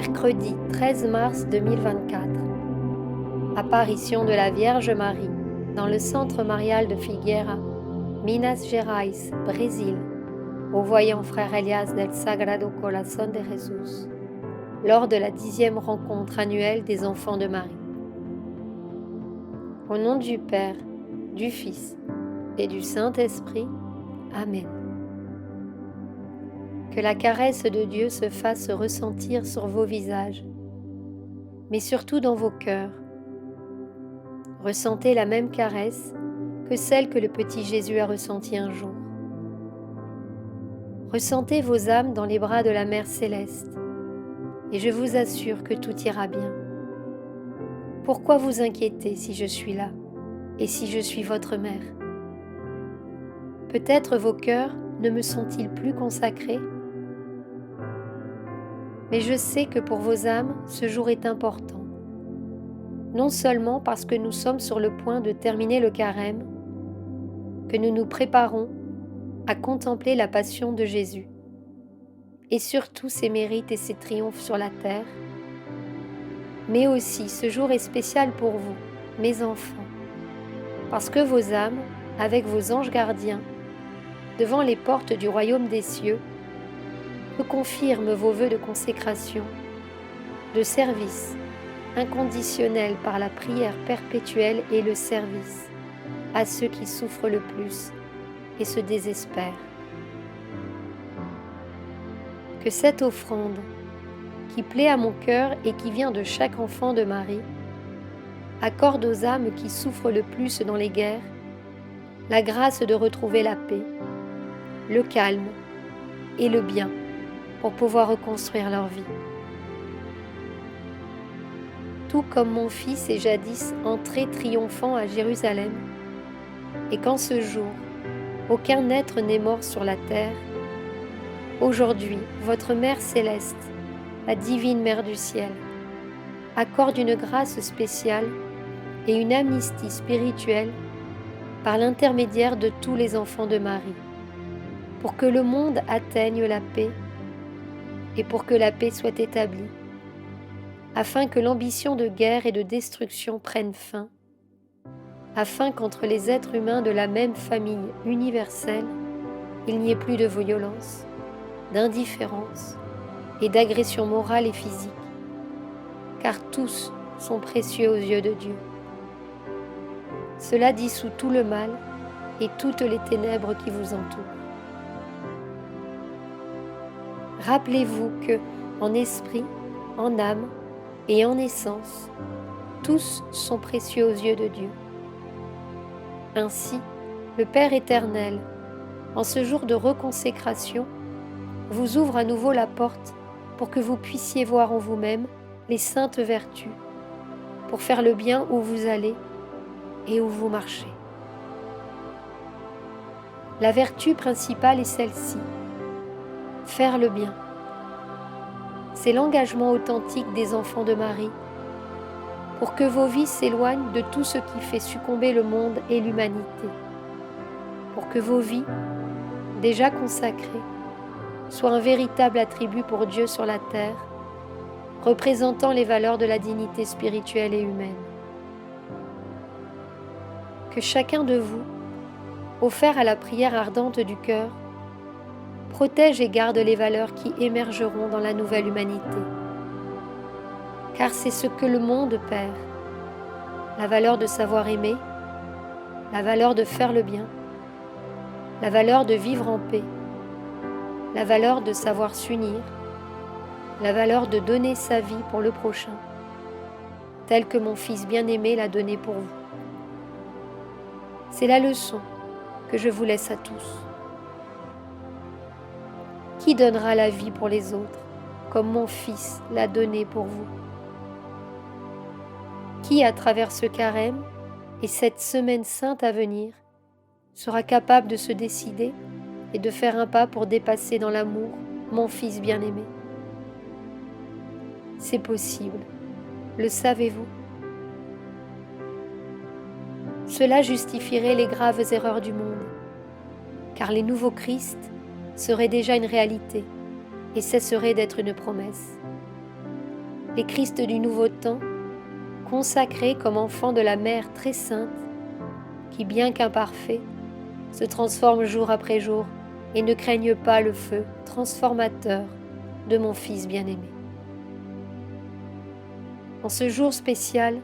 Mercredi 13 mars 2024. Apparition de la Vierge Marie dans le centre marial de Figueira, Minas Gerais, Brésil, au voyant frère Elias del Sagrado Corazón de Jesús, lors de la 10e rencontre annuelle des enfants de Marie. Au nom du Père, du Fils et du Saint-Esprit. Amen. Que la caresse de Dieu se fasse ressentir sur vos visages, mais surtout dans vos cœurs. Ressentez la même caresse que celle que le petit Jésus a ressentie un jour. Ressentez vos âmes dans les bras de la Mère Céleste, et je vous assure que tout ira bien. Pourquoi vous inquiéter si je suis là, et si je suis votre mère? Peut-être vos cœurs ne me sont-ils plus consacrés? Mais je sais que pour vos âmes, ce jour est important. Non seulement parce que nous sommes sur le point de terminer le carême, que nous nous préparons à contempler la passion de Jésus, et surtout ses mérites et ses triomphes sur la terre, mais aussi ce jour est spécial pour vous, mes enfants, parce que vos âmes, avec vos anges gardiens, devant les portes du royaume des cieux, confirment vos vœux de consécration, de service inconditionnel par la prière perpétuelle et le service à ceux qui souffrent le plus et se désespèrent. Que cette offrande, qui plaît à mon cœur et qui vient de chaque enfant de Marie, accorde aux âmes qui souffrent le plus dans les guerres la grâce de retrouver la paix, le calme et le bien pour pouvoir reconstruire leur vie. Tout comme mon fils est jadis entré triomphant à Jérusalem, et qu'en ce jour, aucun être n'est mort sur la terre, aujourd'hui, votre Mère Céleste, la divine Mère du ciel, accorde une grâce spéciale et une amnistie spirituelle par l'intermédiaire de tous les enfants de Marie, pour que le monde atteigne la paix et pour que la paix soit établie, afin que l'ambition de guerre et de destruction prenne fin, afin qu'entre les êtres humains de la même famille universelle, il n'y ait plus de violence, d'indifférence et d'agression morale et physique, car tous sont précieux aux yeux de Dieu. Cela dissout tout le mal et toutes les ténèbres qui vous entourent. Rappelez-vous que, en esprit, en âme et en essence, tous sont précieux aux yeux de Dieu. Ainsi, le Père éternel, en ce jour de reconsécration, vous ouvre à nouveau la porte pour que vous puissiez voir en vous-même les saintes vertus, pour faire le bien où vous allez et où vous marchez. La vertu principale est celle-ci: faire le bien. C'est l'engagement authentique des enfants de Marie, pour que vos vies s'éloignent de tout ce qui fait succomber le monde et l'humanité, pour que vos vies, déjà consacrées, soient un véritable attribut pour Dieu sur la terre, représentant les valeurs de la dignité spirituelle et humaine. Que chacun de vous, offert à la prière ardente du cœur, protège et garde les valeurs qui émergeront dans la nouvelle humanité. Car c'est ce que le monde perd: la valeur de savoir aimer, la valeur de faire le bien, la valeur de vivre en paix, la valeur de savoir s'unir, la valeur de donner sa vie pour le prochain, tel que mon Fils bien-aimé l'a donné pour vous. C'est la leçon que je vous laisse à tous. Qui donnera la vie pour les autres, comme mon Fils l'a donné pour vous? Qui, à travers ce carême et cette semaine sainte à venir, sera capable de se décider et de faire un pas pour dépasser dans l'amour mon Fils bien-aimé? C'est possible, le savez-vous? Cela justifierait les graves erreurs du monde, car les nouveaux Christ seraient déjà une réalité et cesserait d'être une promesse. les Christ du Nouveau Temps, consacrés comme enfants de la Mère très sainte, qui, bien qu'imparfaits, se transforment jour après jour et ne craignent pas le feu transformateur de mon Fils bien-aimé. En ce jour spécial,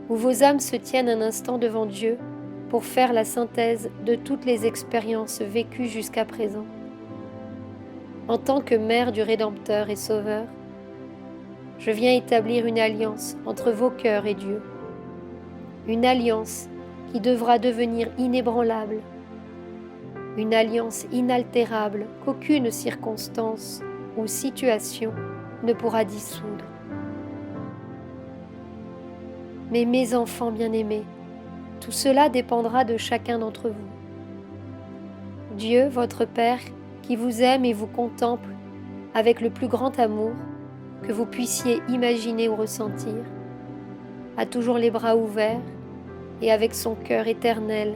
où vos âmes se tiennent un instant devant Dieu pour faire la synthèse de toutes les expériences vécues jusqu'à présent, en tant que Mère du Rédempteur et Sauveur, je viens établir une alliance entre vos cœurs et Dieu, une alliance qui devra devenir inébranlable, une alliance inaltérable qu'aucune circonstance ou situation ne pourra dissoudre. Mais mes enfants bien-aimés, tout cela dépendra de chacun d'entre vous. Dieu, votre Père, qui vous aime et vous contemple avec le plus grand amour que vous puissiez imaginer ou ressentir, a toujours les bras ouverts et avec son cœur éternel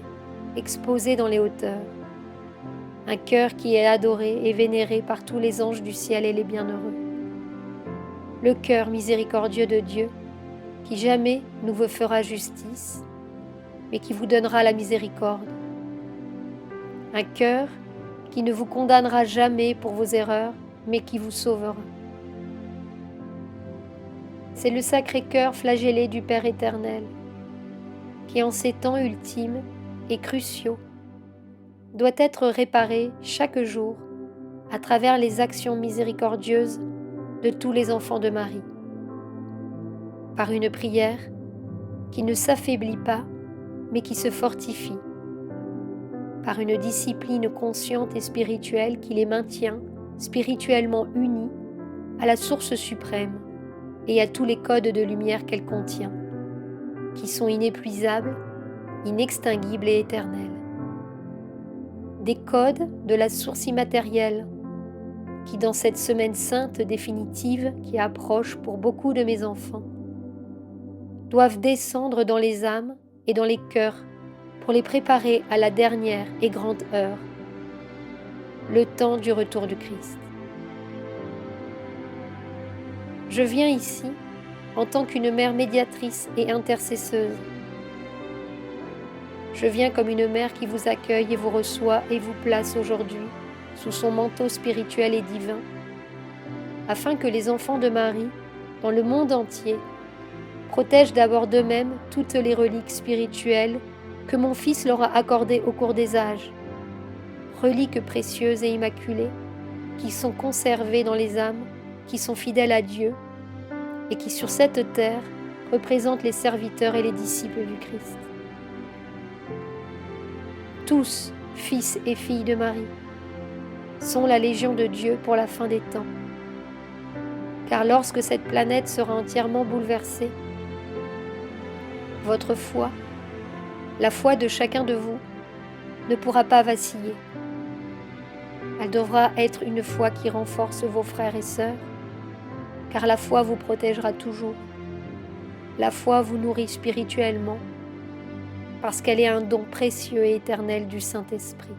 exposé dans les hauteurs, un cœur qui est adoré et vénéré par tous les anges du ciel et les bienheureux. Le cœur miséricordieux de Dieu, qui jamais nous vous fera justice, mais qui vous donnera la miséricorde. Un cœur qui ne vous condamnera jamais pour vos erreurs, mais qui vous sauvera. C'est le Sacré-Cœur flagellé du Père éternel, qui en ces temps ultimes et cruciaux doit être réparé chaque jour à travers les actions miséricordieuses de tous les enfants de Marie, par une prière qui ne s'affaiblit pas, mais qui se fortifie, par une discipline consciente et spirituelle qui les maintient spirituellement unis à la source suprême et à tous les codes de lumière qu'elle contient, qui sont inépuisables, inextinguibles et éternels. Des codes de la source immatérielle qui, dans cette semaine sainte définitive qui approche pour beaucoup de mes enfants, doivent descendre dans les âmes et dans les cœurs pour les préparer à la dernière et grande heure, le temps du retour du Christ. Je viens ici en tant qu'une mère médiatrice et intercesseuse. Je viens comme une mère qui vous accueille et vous reçoit et vous place aujourd'hui sous son manteau spirituel et divin, afin que les enfants de Marie, dans le monde entier, protègent d'abord d'eux-mêmes toutes les reliques spirituelles que mon Fils leur a accordées au cours des âges, reliques précieuses et immaculées qui sont conservées dans les âmes qui sont fidèles à Dieu et qui sur cette terre représentent les serviteurs et les disciples du Christ. Tous, fils et filles de Marie, sont la Légion de Dieu pour la fin des temps. Car lorsque cette planète sera entièrement bouleversée, votre foi, la foi de chacun de vous, ne pourra pas vaciller. Elle devra être une foi qui renforce vos frères et sœurs, car la foi vous protégera toujours. La foi vous nourrit spirituellement, parce qu'elle est un don précieux et éternel du Saint-Esprit.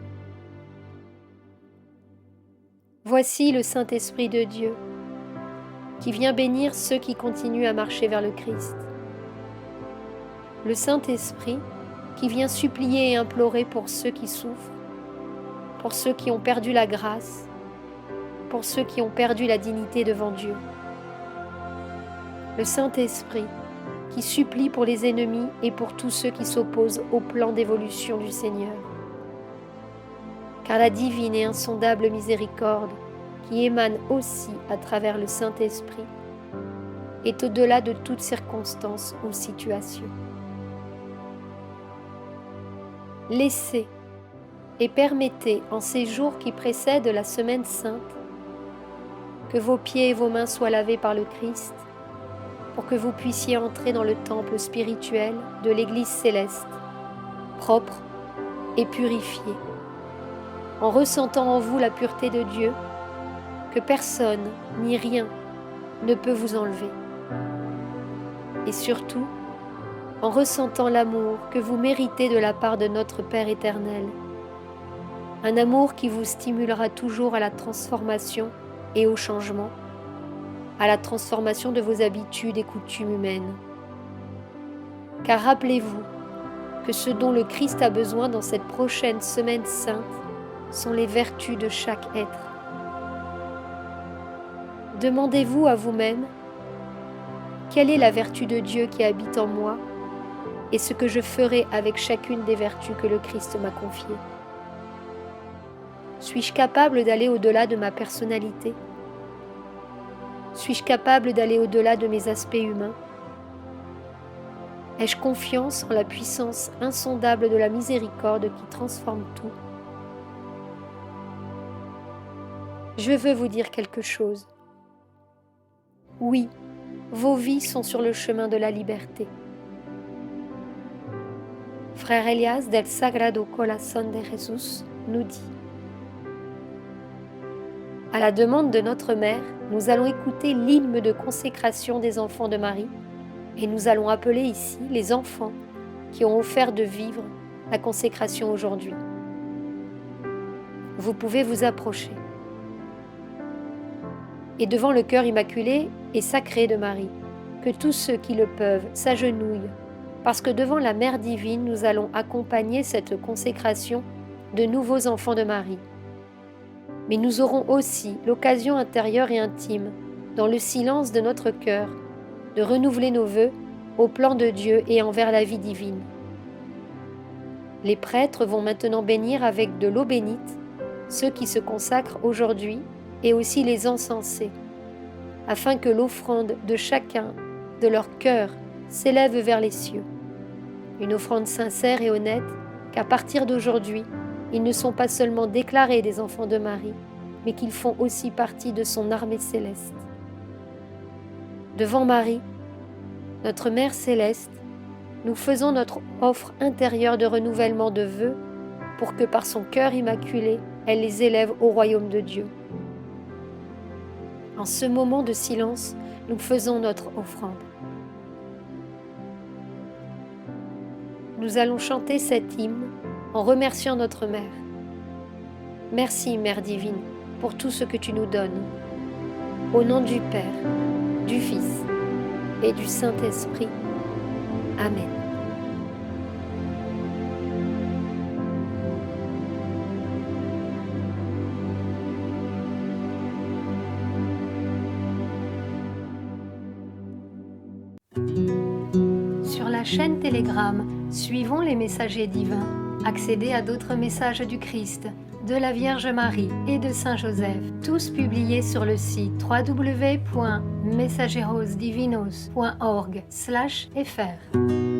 Voici le Saint-Esprit de Dieu, qui vient bénir ceux qui continuent à marcher vers le Christ. Le Saint-Esprit qui vient supplier et implorer pour ceux qui souffrent, pour ceux qui ont perdu la grâce, pour ceux qui ont perdu la dignité devant Dieu. Le Saint-Esprit qui supplie pour les ennemis et pour tous ceux qui s'opposent au plan d'évolution du Seigneur. Car la divine et insondable miséricorde qui émane aussi à travers le Saint-Esprit est au-delà de toute circonstance ou situation. Laissez et permettez en ces jours qui précèdent la semaine sainte que vos pieds et vos mains soient lavés par le Christ pour que vous puissiez entrer dans le temple spirituel de l'Église céleste, propre et purifié, en ressentant en vous la pureté de Dieu que personne ni rien ne peut vous enlever. Et surtout, en ressentant l'amour que vous méritez de la part de notre Père éternel, un amour qui vous stimulera toujours à la transformation et au changement, à la transformation de vos habitudes et coutumes humaines. Car rappelez-vous que ce dont le Christ a besoin dans cette prochaine semaine sainte sont les vertus de chaque être. Demandez-vous à vous-même quelle est la vertu de Dieu qui habite en moi et ce que je ferai avec chacune des vertus que le Christ m'a confiées. Suis-je capable d'aller au-delà de ma personnalité? Suis-je capable d'aller au-delà de mes aspects humains? Ai-je confiance en la puissance insondable de la miséricorde qui transforme tout? Je veux vous dire quelque chose. Oui, vos vies sont sur le chemin de la liberté. Frère Elias del Sagrado Corazón de Jesús nous dit: à la demande de notre Mère, nous allons écouter l'hymne de consécration des enfants de Marie et nous allons appeler ici les enfants qui ont offert de vivre la consécration aujourd'hui. Vous pouvez vous approcher. Et devant le cœur immaculé et sacré de Marie, que tous ceux qui le peuvent s'agenouillent, parce que devant la Mère divine, nous allons accompagner cette consécration de nouveaux enfants de Marie. Mais nous aurons aussi l'occasion intérieure et intime, dans le silence de notre cœur, de renouveler nos vœux au plan de Dieu et envers la vie divine. Les prêtres vont maintenant bénir avec de l'eau bénite ceux qui se consacrent aujourd'hui et aussi les encensés, afin que l'offrande de chacun de leur cœur s'élève vers les cieux. Une offrande sincère et honnête, qu'à partir d'aujourd'hui, ils ne sont pas seulement déclarés des enfants de Marie, mais qu'ils font aussi partie de son armée céleste. Devant Marie, notre Mère céleste, nous faisons notre offre intérieure de renouvellement de vœux pour que par son cœur immaculé, elle les élève au royaume de Dieu. En ce moment de silence, nous faisons notre offrande. Nous allons chanter cet hymne en remerciant notre Mère. Merci, Mère divine, pour tout ce que tu nous donnes. Au nom du Père, du Fils et du Saint-Esprit. Amen. Sur la chaîne Telegram, suivons les messagers divins. Accédez à d'autres messages du Christ, de la Vierge Marie et de Saint Joseph, tous publiés sur le site www.mensajerosdivinos.org/fr.